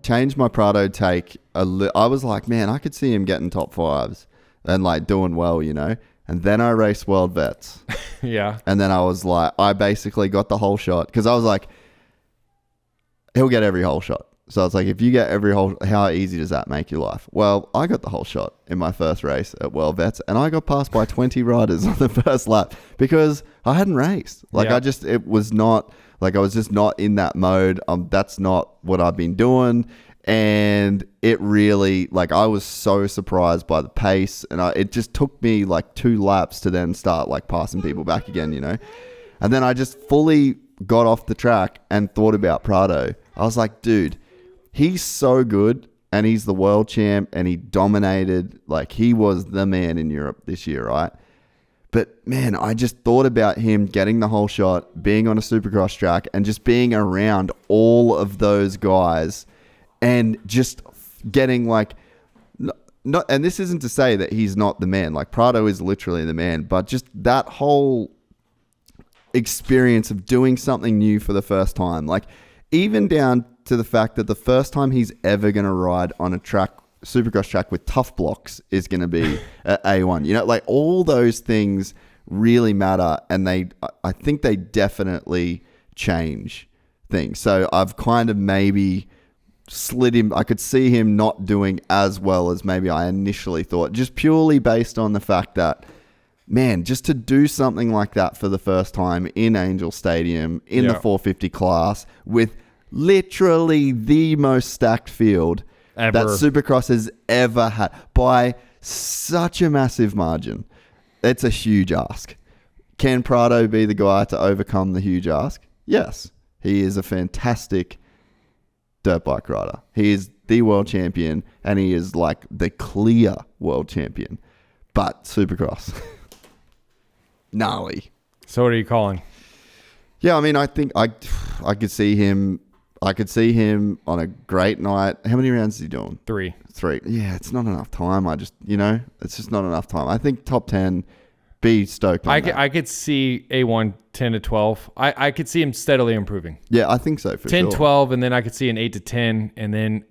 changed my Prado take I was like, man, I could see him getting top fives and like doing well, you know. And then I raced World Vets. Yeah. And then I was like, I basically got the whole shot because I was like, he'll get every whole shot. So it's like, if you get every whole, how easy does that make your life? Well, I got the whole shot in my first race at World Vets, and I got passed by 20 riders on the first lap because I hadn't raced. Like, yeah. it was not, like, I was just not in that mode. That's not what I've been doing. And it really, like, I was so surprised by the pace, and it just took me like 2 laps to then start like passing people back again, you know? And then I just fully got off the track and thought about Prado. I was like, dude, he's so good, and he's the world champ, and he dominated. Like, he was the man in Europe this year, right? But, man, I just thought about him getting the whole shot, being on a Supercross track, and just being around all of those guys, and just getting, like, not. And this isn't to say that he's not the man. Like, Prado is literally the man, but just that whole experience of doing something new for the first time. Like, even down to the fact that the first time he's ever going to ride on a track, Supercross track with tough blocks, is going to be at A1. You know, like, all those things really matter, and I think they definitely change things. So I've kind of maybe slid him. I could see him not doing as well as maybe I initially thought, just purely based on the fact that, man, just to do something like that for the first time in Angel Stadium in the 450 class with literally the most stacked field that Supercross has ever had by such a massive margin. It's a huge ask. Can Prado be the guy to overcome the huge ask? Yes. He is a fantastic dirt bike rider. He is the world champion, and he is like the clear world champion. But Supercross, gnarly. So what are you calling? Yeah, I mean, I think I could see him. I could see him on a great night. How many rounds is he doing? 3. Yeah, it's not enough time. It's just not enough time. I think top 10, be stoked on that. I could see A1 10 to 12. I could see him steadily improving. Yeah, I think so for 10, sure. 12, and then I could see an 8 to 10, and then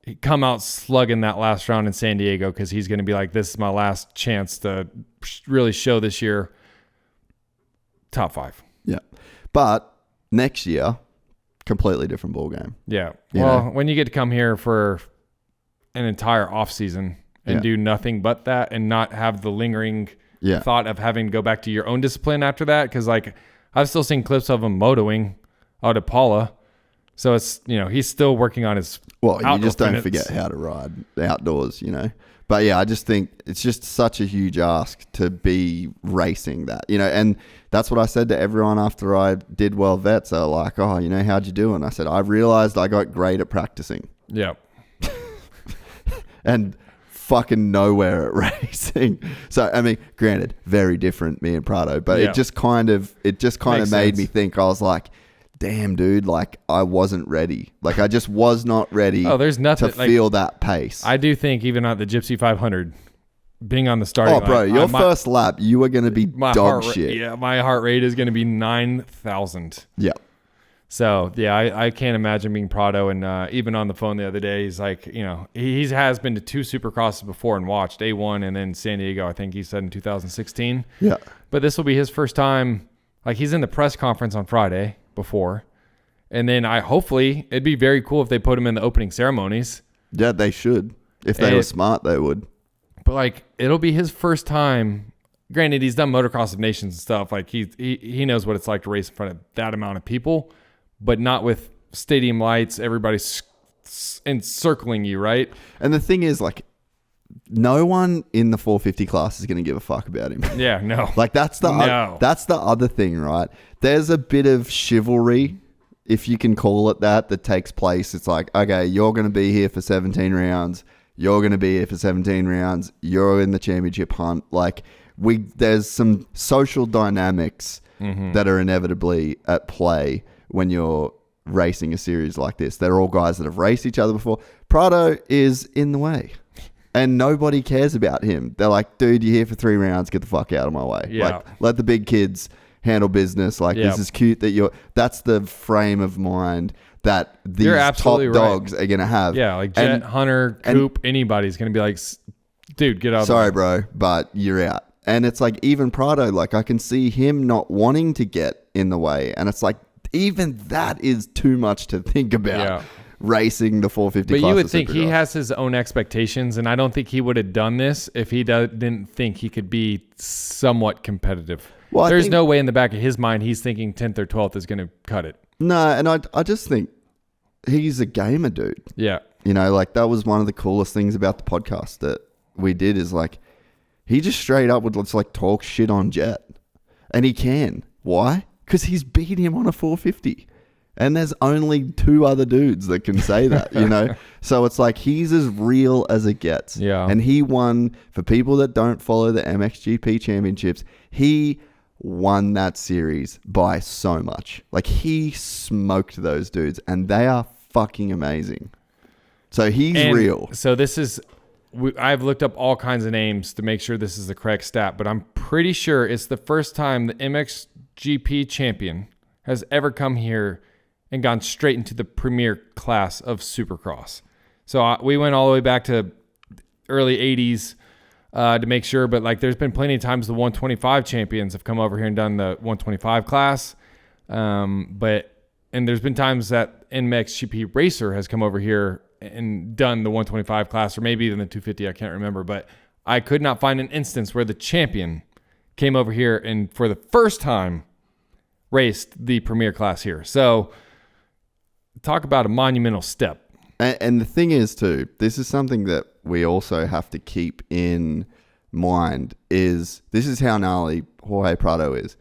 he'd come out slugging that last round in San Diego because he's going to be like, this is my last chance to really show this year. Top 5. Yeah. But next year, completely different ball game. Yeah. You well, know? when you get to come here for an entire off season and do nothing but that and not have the lingering thought of having to go back to your own discipline after that, because like I've still seen clips of him motoing out at Paula. So it's, he's still working on his you just don't forget how to ride outdoors, But yeah, I just think it's just such a huge ask to be racing that, and that's what I said to everyone after I did World Vets. They're like, oh, how'd you do? And I said, I realized I got great at practicing. Yeah. And fucking nowhere at racing. So, I mean, granted, very different, me and Prado, but it just kind of made me think. I was like, damn, dude, like I wasn't ready. Like I just was not ready. Oh, there's nothing to feel that pace. I do think even at the Gypsy 500, being on the starting line. Oh, bro, your first lap, you were going to be dog shit. Yeah, my heart rate is going to be 9,000. Yeah. So, yeah, I can't imagine being Prado. And even on the phone the other day, he's like, he has been to 2 Supercrosses before and watched A1 and then San Diego, I think he said in 2016. Yeah. But this will be his first time. Like he's in the press conference on Friday before. And then hopefully it'd be very cool if they put him in the opening ceremonies. Yeah, they should. If they were smart, they would. But like it'll be his first time. Granted, he's done Motocross of Nations and stuff. Like he knows what it's like to race in front of that amount of people, but not with stadium lights, everybody's encircling you, right? And the thing is, like, no one in the 450 class is going to give a fuck about him. Yeah, no. Like that's the other thing, right? There's a bit of chivalry, if you can call it that takes place. It's like, okay, you're going to be here for 17 rounds. You're going to be here for 17 rounds. You're in the championship hunt. Like there's some social dynamics that are inevitably at play when you're racing a series like this. They're all guys that have raced each other before. Prado is in the way. And nobody cares about him. They're like, dude, you're here for 3 rounds. Get the fuck out of my way. Yeah. Like, let the big kids handle business. Like, this is cute that that's the frame of mind that these top dogs are going to have. Yeah, like Jet, Hunter, Coop, anybody's going to be like, dude, get out. Sorry, bro, but you're out. And it's like, even Prado, like, I can see him not wanting to get in the way. And it's like, even that is too much to think about racing the 450 class. But you would think he has his own expectations, and I don't think he would have done this if he didn't think he could be somewhat competitive. Well, there's no way in the back of his mind he's thinking 10th or 12th is going to cut it. No, and I just think he's a gamer, dude. Yeah. You know, like, that was one of the coolest things about the podcast that we did, is like, he just straight up would just like talk shit on Jet. And he can. Why? Because he's beat him on a 450. And there's only 2 other dudes that can say that, you know? So it's like, he's as real as it gets. Yeah. And he won, for people that don't follow the MXGP championships, he won that series by so much. Like, he smoked those dudes, and they are fucking amazing. So he's real. So this is... I've looked up all kinds of names to make sure this is the correct stat, but I'm pretty sure it's the first time the MXGP champion has ever come here and gone straight into the premier class of Supercross. So we went all the way back to early 80s to make sure, but like, there's been plenty of times the 125 champions have come over here and done the 125 class. And there's been times that MXGP racer has come over here and done the 125 class, or maybe even the 250. I can't remember, but I could not find an instance where the champion came over here and for the first time raced the premier class here. So talk about a monumental step. And the thing is too, this is something that we also have to keep in mind, is this is how gnarly Jorge Prado is.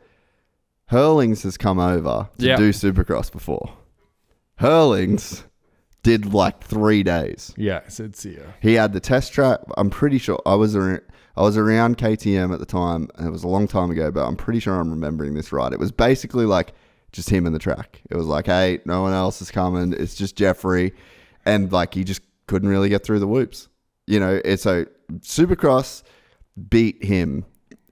Hurlings has come over to do Supercross before. Hurlings did like 3 days. Yeah, I said see ya. He had the test track. I'm pretty sure I was around KTM at the time, and it was a long time ago, but I'm pretty sure I'm remembering this right. It was basically like just him and the track. It was like, hey, no one else is coming. It's just Jeffrey. And like, he just couldn't really get through the whoops. You know, so Supercross beat him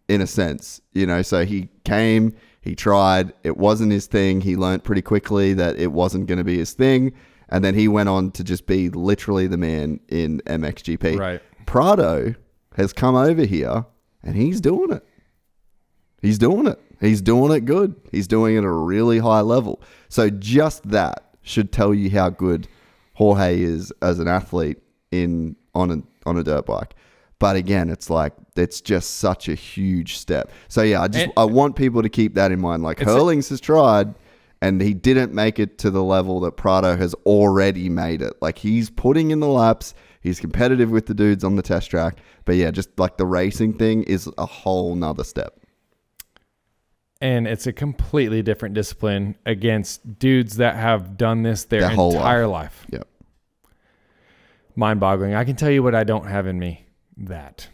in a sense, you know, so he came, he tried, it wasn't his thing. He learned pretty quickly that it wasn't going to be his thing. And then he went on to just be literally the man in MXGP. Right. Prado has come over here and he's doing it. He's doing it. He's doing it good. He's doing it at a really high level. So just that should tell you how good Jorge is as an athlete on a dirt bike. But again, it's like, it's just such a huge step. So yeah, I want people to keep that in mind. Like, Hurlings has tried, and he didn't make it to the level that Prado has already made it. Like, he's putting in the laps. He's competitive with the dudes on the test track. But yeah, just like the racing thing is a whole nother step. And it's a completely different discipline against dudes that have done this their entire life. Yep. Mind-boggling. I can tell you what I don't have in me. That.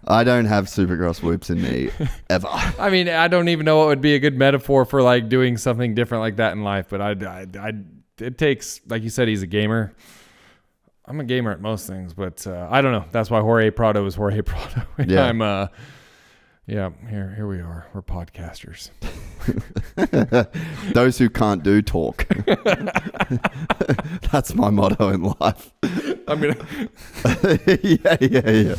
I don't have Supercross whoops in me ever. I mean, I don't even know what would be a good metaphor for like doing something different like that in life, but it takes, like you said, he's a gamer. I'm a gamer at most things, but I don't know. That's why Jorge Prado is Jorge Prado. Yeah. I'm here we are. We're podcasters. Those who can't do talk. That's my motto in life. I'm gonna yeah.